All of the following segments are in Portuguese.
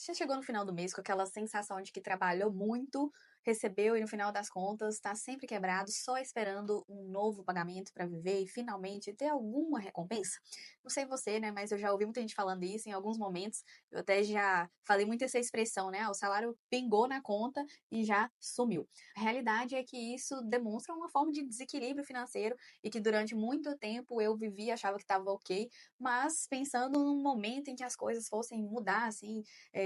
Você chegou no final do mês com aquela sensação de que trabalhou muito, recebeu e no final das contas está sempre quebrado, só esperando um novo pagamento para viver e finalmente ter alguma recompensa? Não sei você, né, mas eu já ouvi muita gente falando isso em alguns momentos. Eu até já falei muito essa expressão, né? O salário pingou na conta e já sumiu. A realidade é que isso demonstra uma forma de desequilíbrio financeiro e que durante muito tempo eu vivi, achava que estava ok, mas pensando num momento em que as coisas fossem mudar, assim,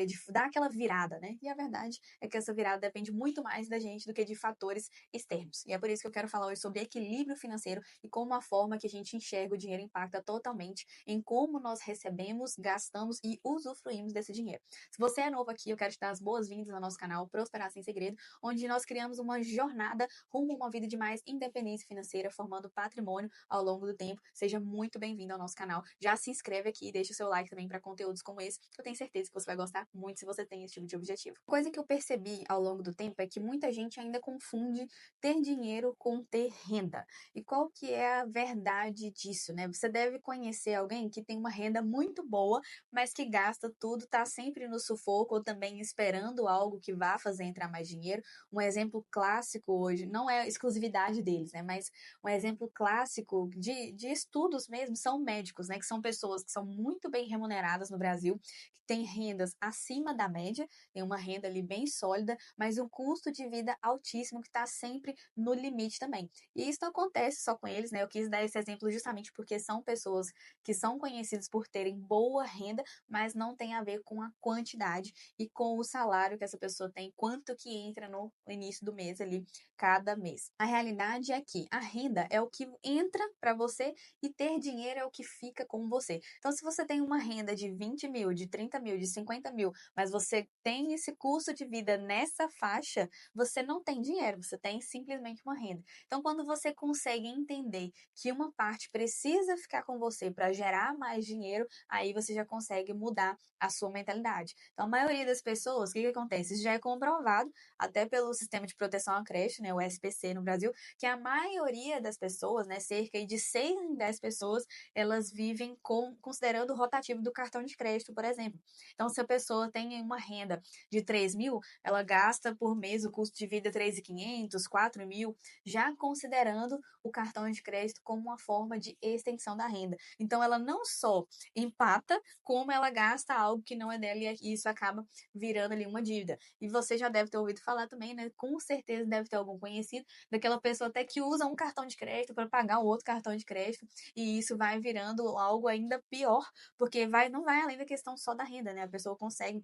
de dar aquela virada, né? E a verdade é que essa virada depende muito mais da gente do que de fatores externos. E é por isso que eu quero falar hoje sobre equilíbrio financeiro e como a forma que a gente enxerga o dinheiro impacta totalmente em como nós recebemos, gastamos e usufruímos desse dinheiro. Se você é novo aqui, eu quero te dar as boas-vindas ao nosso canal Prosperar Sem Segredo, onde nós criamos uma jornada rumo a uma vida de mais independência financeira, formando patrimônio ao longo do tempo. Seja muito bem-vindo ao nosso canal. Já se inscreve aqui e deixa o seu like também para conteúdos como esse, que eu tenho certeza que você vai gostar muito se você tem esse tipo de objetivo. Coisa que eu percebi ao longo do tempo é que muita gente ainda confunde ter dinheiro com ter renda. E qual que é a verdade disso, né? Você deve conhecer alguém que tem uma renda muito boa, mas que gasta tudo, tá sempre no sufoco ou também esperando algo que vá fazer entrar mais dinheiro. Um exemplo clássico hoje, não é exclusividade deles, né? Mas um exemplo clássico de estudos mesmo são médicos, né? Que são pessoas que são muito bem remuneradas no Brasil, que têm rendas acima da média, tem uma renda ali bem sólida, mas um custo de vida altíssimo que está sempre no limite também. E isso não acontece só com eles, né? Eu quis dar esse exemplo justamente porque são pessoas que são conhecidas por terem boa renda, mas não tem a ver com a quantidade e com o salário que essa pessoa tem, quanto que entra no início do mês ali, cada mês. A realidade é que a renda é o que entra para você e ter dinheiro é o que fica com você. Então, se você tem uma renda de 20 mil, de 30 mil, de 50 mil, mas você tem esse custo de vida nessa faixa, você não tem dinheiro, você tem simplesmente uma renda. Então, quando você consegue entender que uma parte precisa ficar com você para gerar mais dinheiro, aí você já consegue mudar a sua mentalidade. Então, a maioria das pessoas, o que acontece? Isso já é comprovado até pelo Sistema de Proteção à Creche, né, o SPC no Brasil, que a maioria das pessoas, né, cerca de 6 em 10 pessoas, elas vivem considerando o rotativo do cartão de crédito, por exemplo. Então, se a pessoa tem uma renda de 3 mil, ela gasta por mês o custo de vida 3.500, 4 mil, já considerando o cartão de crédito como uma forma de extensão da renda. Então, ela não só empata, como ela gasta algo que não é dela e isso acaba virando ali uma dívida. E você já deve ter ouvido falar também, né? Com certeza deve ter algum conhecido daquela pessoa até que usa um cartão de crédito para pagar um outro cartão de crédito e isso vai virando algo ainda pior, porque não vai além da questão só da renda, né? A pessoa consegue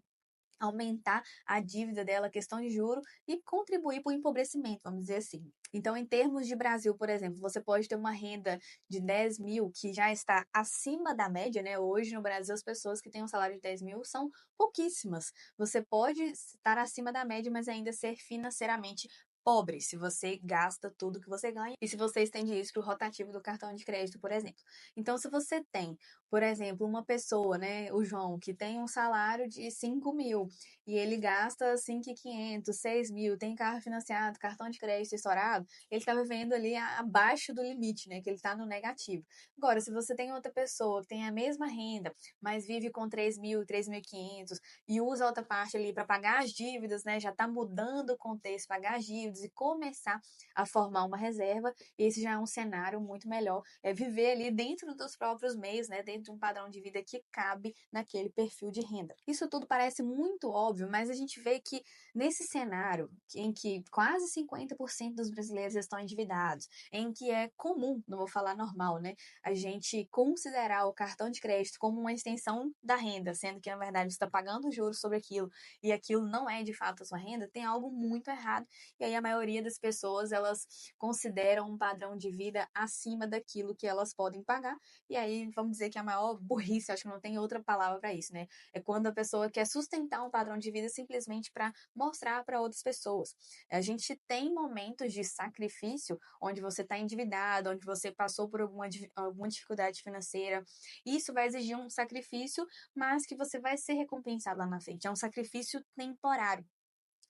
aumentar a dívida dela, a questão de juro e contribuir para o empobrecimento, vamos dizer assim. Então, em termos de Brasil, por exemplo, você pode ter uma renda de 10 mil que já está acima da média, né? Hoje no Brasil, as pessoas que têm um salário de 10 mil são pouquíssimas. Você pode estar acima da média, mas ainda ser financeiramente pobre, se você gasta tudo que você ganha e se você estende isso para o rotativo do cartão de crédito, por exemplo. Então, se você tem, por exemplo, uma pessoa, né, o João, que tem um salário de 5 mil e ele gasta 5.500, 6 mil, tem carro financiado, cartão de crédito estourado, ele está vivendo ali abaixo do limite, né, que ele está no negativo. Agora, se você tem outra pessoa que tem a mesma renda, mas vive com 3 mil, 3.500 e usa outra parte ali para pagar as dívidas, né, já está mudando o contexto, pagar as dívidas e começar a formar uma reserva, esse já é um cenário muito melhor, é viver ali dentro dos próprios meios, né, dentro de um padrão de vida que cabe naquele perfil de renda. Isso tudo parece muito óbvio, mas a gente vê que nesse cenário em que quase 50% dos brasileiros estão endividados, em que é comum, não vou falar normal, né, a gente considerar o cartão de crédito como uma extensão da renda, sendo que na verdade você está pagando juros sobre aquilo e aquilo não é de fato a sua renda, tem algo muito errado. E aí a maioria das pessoas, elas consideram um padrão de vida acima daquilo que elas podem pagar. E aí vamos dizer que a maior burrice, acho que não tem outra palavra para isso, né? É quando a pessoa quer sustentar um padrão de vida simplesmente para mostrar para outras pessoas. A gente tem momentos de sacrifício onde você está endividado, onde você passou por alguma dificuldade financeira. Isso vai exigir um sacrifício, mas que você vai ser recompensado lá na frente. É um sacrifício temporário.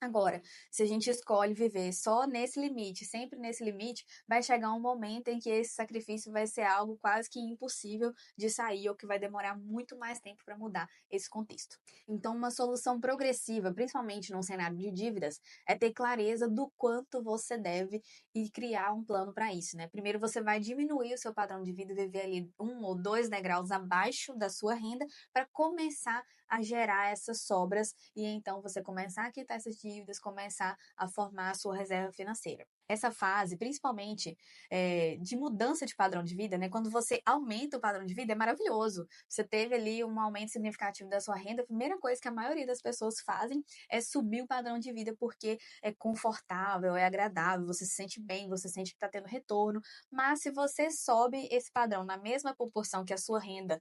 Agora, se a gente escolhe viver só nesse limite, sempre nesse limite, vai chegar um momento em que esse sacrifício vai ser algo quase que impossível de sair ou que vai demorar muito mais tempo para mudar esse contexto. Então, uma solução progressiva, principalmente num cenário de dívidas, é ter clareza do quanto você deve e criar um plano para isso, né? Primeiro, você vai diminuir o seu padrão de vida e viver ali 1 ou 2 degraus abaixo da sua renda para começar a gerar essas sobras e então você começar a quitar essas dívidas, começar a formar a sua reserva financeira. Essa fase, principalmente de mudança de padrão de vida, né? Quando você aumenta o padrão de vida, é maravilhoso. Você teve ali um aumento significativo da sua renda. A primeira coisa que a maioria das pessoas fazem é subir o padrão de vida porque é confortável, é agradável, você se sente bem, você sente que está tendo retorno. Mas se você sobe esse padrão na mesma proporção que a sua renda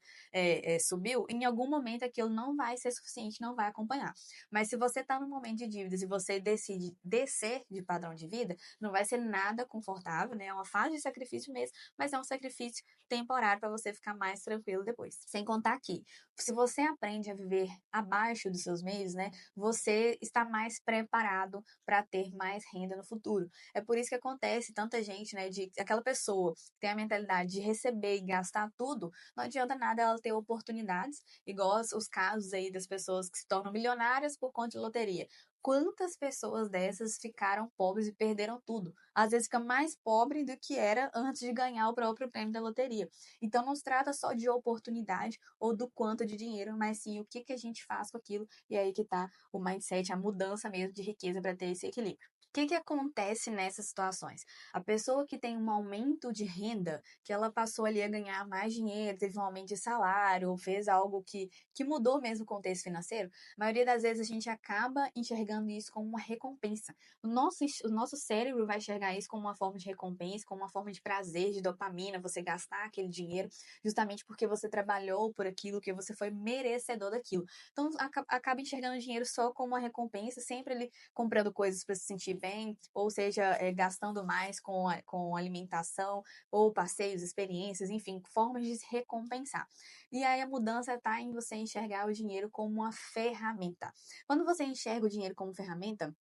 subiu, em algum momento aquilo não vai ser suficiente, não vai acompanhar. Mas se você está no momento de dívidas e você decide descer de padrão de vida, não vai ser nada confortável, né? É uma fase de sacrifício mesmo, mas é um sacrifício temporário para você ficar mais tranquilo depois. Sem contar que, se você aprende a viver abaixo dos seus meios, né? Você está mais preparado para ter mais renda no futuro. É por isso que acontece tanta gente, né? De aquela pessoa que tem a mentalidade de receber e gastar tudo, não adianta nada ela ter oportunidades, igual os casos aí das pessoas que se tornam milionárias por conta de loteria. Quantas pessoas dessas ficaram pobres e perderam tudo? Às vezes fica mais pobre do que era antes de ganhar o próprio prêmio da loteria. Então não se trata só de oportunidade ou do quanto de dinheiro, mas sim o que a gente faz com aquilo. E aí que tá o mindset, a mudança mesmo de riqueza para ter esse equilíbrio. O que acontece nessas situações? A pessoa que tem um aumento de renda, que ela passou ali a ganhar mais dinheiro, teve um aumento de salário, ou fez algo que mudou mesmo o contexto financeiro, a maioria das vezes a gente acaba enxergando isso como uma recompensa. O nosso cérebro vai enxergar isso como uma forma de recompensa, como uma forma de prazer, de dopamina, você gastar aquele dinheiro, justamente porque você trabalhou por aquilo, que você foi merecedor daquilo. Então, acaba enxergando o dinheiro só como uma recompensa, sempre ele comprando coisas para se sentir bem, ou seja, gastando mais com alimentação, ou passeios, experiências, enfim, formas de se recompensar. E aí a mudança está em você enxergar o dinheiro como uma ferramenta. Quando você enxerga o dinheiro como ferramenta,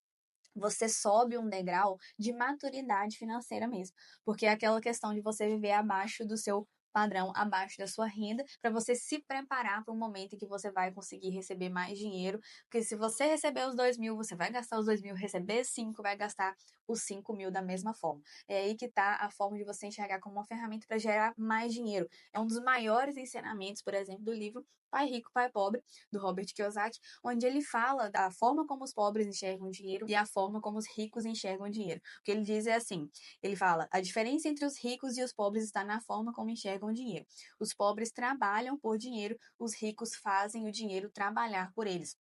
você sobe um degrau de maturidade financeira mesmo, porque é aquela questão de você viver abaixo do seu padrão, abaixo da sua renda, para você se preparar para o momento em que você vai conseguir receber mais dinheiro, porque se você receber os 2.000, você vai gastar os 2.000, receber 5, vai gastar os 5.000 da mesma forma. É aí que está a forma de você enxergar como uma ferramenta para gerar mais dinheiro. É um dos maiores ensinamentos, por exemplo, do livro Pai Rico, Pai Pobre, do Robert Kiyosaki, onde ele fala da forma como os pobres enxergam o dinheiro e a forma como os ricos enxergam o dinheiro. O que ele diz é assim: ele fala, a diferença entre os ricos e os pobres está na forma como enxergam o dinheiro. Os pobres trabalham por dinheiro, os ricos fazem o dinheiro trabalhar por eles.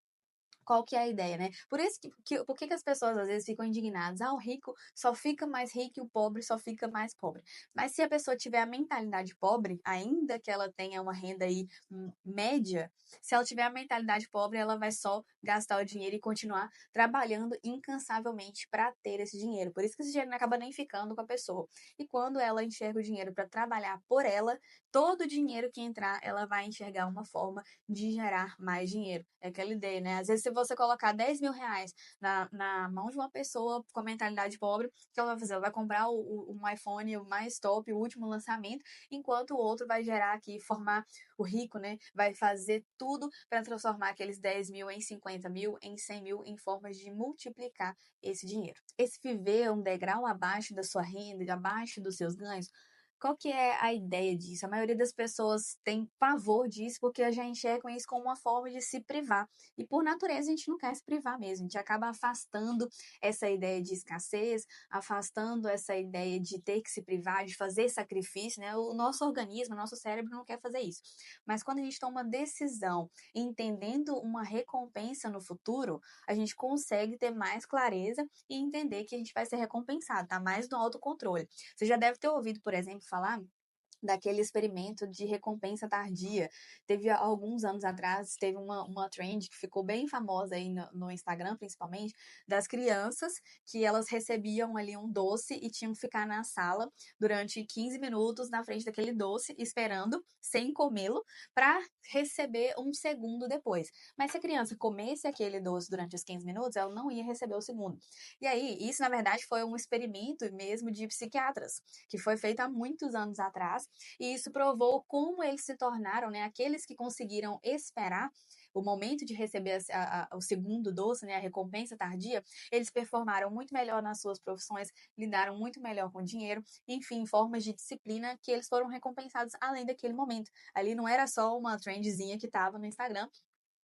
Qual que é a ideia, né? Por isso por que as pessoas às vezes ficam indignadas? Ah, o rico só fica mais rico e o pobre só fica mais pobre. Mas se a pessoa tiver a mentalidade pobre, ainda que ela tenha uma renda aí média, se ela tiver a mentalidade pobre, ela vai só gastar o dinheiro e continuar trabalhando incansavelmente para ter esse dinheiro. Por isso que esse dinheiro não acaba nem ficando com a pessoa. E quando ela enxerga o dinheiro para trabalhar por ela, todo o dinheiro que entrar, ela vai enxergar uma forma de gerar mais dinheiro. É aquela ideia, né? Às vezes, se você colocar 10.000 reais na mão de uma pessoa com a mentalidade pobre, o que ela vai fazer? Ela vai comprar um iPhone o mais top, o último lançamento, enquanto o outro vai gerar aqui, formar o rico, né? Vai fazer tudo para transformar aqueles 10.000 em 50.000, em 100.000, em formas de multiplicar esse dinheiro. Esse viver um degrau abaixo da sua renda, abaixo dos seus ganhos, qual que é a ideia disso? A maioria das pessoas tem pavor disso porque já enxergam isso como uma forma de se privar. E por natureza a gente não quer se privar mesmo. A gente acaba afastando essa ideia de escassez, afastando essa ideia de ter que se privar, de fazer sacrifício, né? O nosso organismo, o nosso cérebro não quer fazer isso. Mas quando a gente toma uma decisão entendendo uma recompensa no futuro, a gente consegue ter mais clareza e entender que a gente vai ser recompensado, tá? Mais no autocontrole. Você já deve ter ouvido, por exemplo, falar daquele experimento de recompensa tardia. Teve alguns anos atrás, teve uma trend que ficou bem famosa aí no Instagram, principalmente, das crianças que elas recebiam ali um doce e tinham que ficar na sala durante 15 minutos na frente daquele doce, esperando, sem comê-lo, para receber um segundo depois. Mas se a criança comesse aquele doce durante os 15 minutos, ela não ia receber o segundo. E aí, isso na verdade foi um experimento mesmo de psiquiatras, que foi feito há muitos anos atrás, e isso provou como eles se tornaram, né, aqueles que conseguiram esperar o momento de receber o segundo doce, né, a recompensa tardia, eles performaram muito melhor nas suas profissões, lidaram muito melhor com o dinheiro, enfim, formas de disciplina que eles foram recompensados além daquele momento. Ali não era só uma trendzinha que estava no Instagram,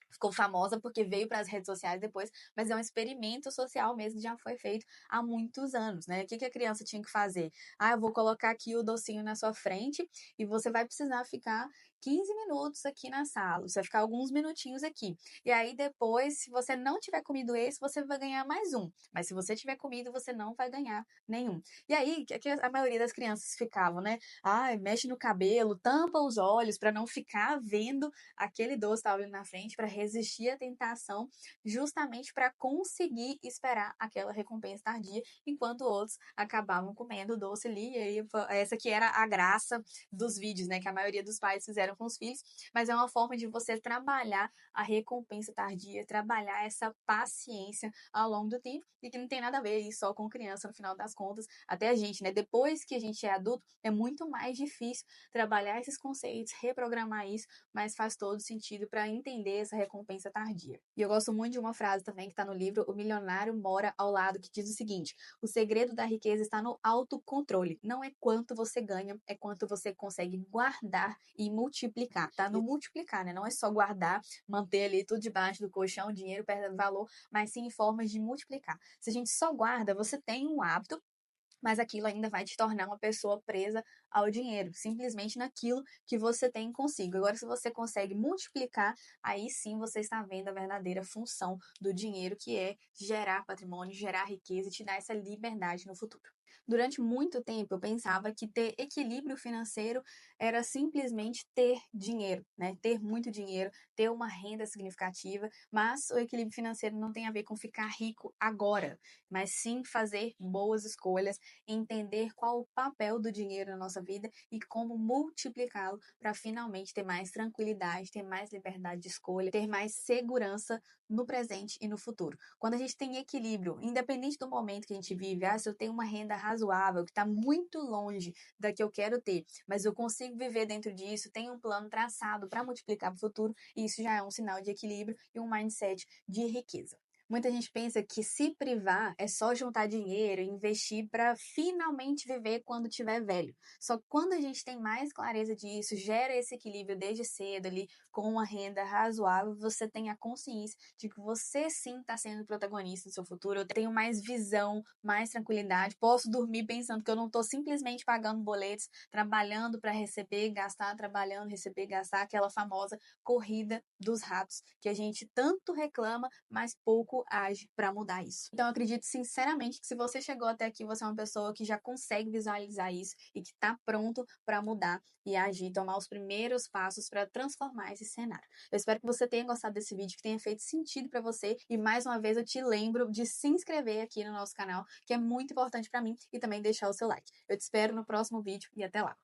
ficou famosa porque veio para as redes sociais depois, mas é um experimento social mesmo que já foi feito há muitos anos, né? O que a criança tinha que fazer? Ah, eu vou colocar aqui o docinho na sua frente e você vai precisar ficar 15 minutos aqui na sala, você vai ficar alguns minutinhos aqui. E aí depois, se você não tiver comido esse, você vai ganhar mais um. Mas se você tiver comido, você não vai ganhar nenhum. E aí, que a maioria das crianças ficavam, né? Ah, mexe no cabelo, tampa os olhos para não ficar vendo aquele doce estava ali na frente, para resistir à tentação, justamente para conseguir esperar aquela recompensa tardia, enquanto outros acabavam comendo o doce ali. E aí, essa que era a graça dos vídeos, né, que a maioria dos pais fizeram com os filhos, mas é uma forma de você trabalhar a recompensa tardia, trabalhar essa paciência ao longo do tempo, e que não tem nada a ver só com criança, no final das contas, até a gente, né, depois que a gente é adulto, é muito mais difícil trabalhar esses conceitos, reprogramar isso, mas faz todo sentido para entender essa recompensa tardia. E eu gosto muito de uma frase também que está no livro O Milionário Mora ao Lado, que diz o seguinte: o segredo da riqueza está no autocontrole. Não é quanto você ganha, é quanto você consegue guardar e multiplicar. Tá no multiplicar, né? Não é só guardar, manter ali tudo debaixo do colchão, dinheiro perdendo valor, mas sim em formas de multiplicar. Se a gente só guarda, você tem um hábito, mas aquilo ainda vai te tornar uma pessoa presa ao dinheiro, simplesmente naquilo que você tem consigo. Agora, se você consegue multiplicar, aí sim você está vendo a verdadeira função do dinheiro, que é gerar patrimônio, gerar riqueza e te dar essa liberdade no futuro. Durante muito tempo eu pensava que ter equilíbrio financeiro era simplesmente ter dinheiro, né? Ter muito dinheiro, ter uma renda significativa, mas o equilíbrio financeiro não tem a ver com ficar rico agora, mas sim fazer boas escolhas, entender qual o papel do dinheiro na nossa vida e como multiplicá-lo para finalmente ter mais tranquilidade, ter mais liberdade de escolha, ter mais segurança no presente e no futuro. Quando a gente tem equilíbrio, independente do momento que a gente vive, se eu tenho uma renda razoável, que está muito longe da que eu quero ter, mas eu consigo viver dentro disso, tenho um plano traçado para multiplicar para o futuro, e isso já é um sinal de equilíbrio e um mindset de riqueza. Muita gente pensa que se privar é só juntar dinheiro e investir para finalmente viver quando tiver velho. Só que quando a gente tem mais clareza disso, gera esse equilíbrio desde cedo ali, com uma renda razoável, você tem a consciência de que você sim está sendo protagonista do seu futuro. Eu tenho mais visão, mais tranquilidade, posso dormir pensando que eu não estou simplesmente pagando boletos, trabalhando para receber, gastar, trabalhando, receber, gastar, aquela famosa corrida dos ratos que a gente tanto reclama, mas pouco age para mudar isso. Então, eu acredito sinceramente que se você chegou até aqui, você é uma pessoa que já consegue visualizar isso e que está pronto para mudar e agir, tomar os primeiros passos para transformar esse cenário. Eu espero que você tenha gostado desse vídeo, que tenha feito sentido para você, e mais uma vez eu te lembro de se inscrever aqui no nosso canal, que é muito importante para mim, e também deixar o seu like. Eu te espero no próximo vídeo e até lá!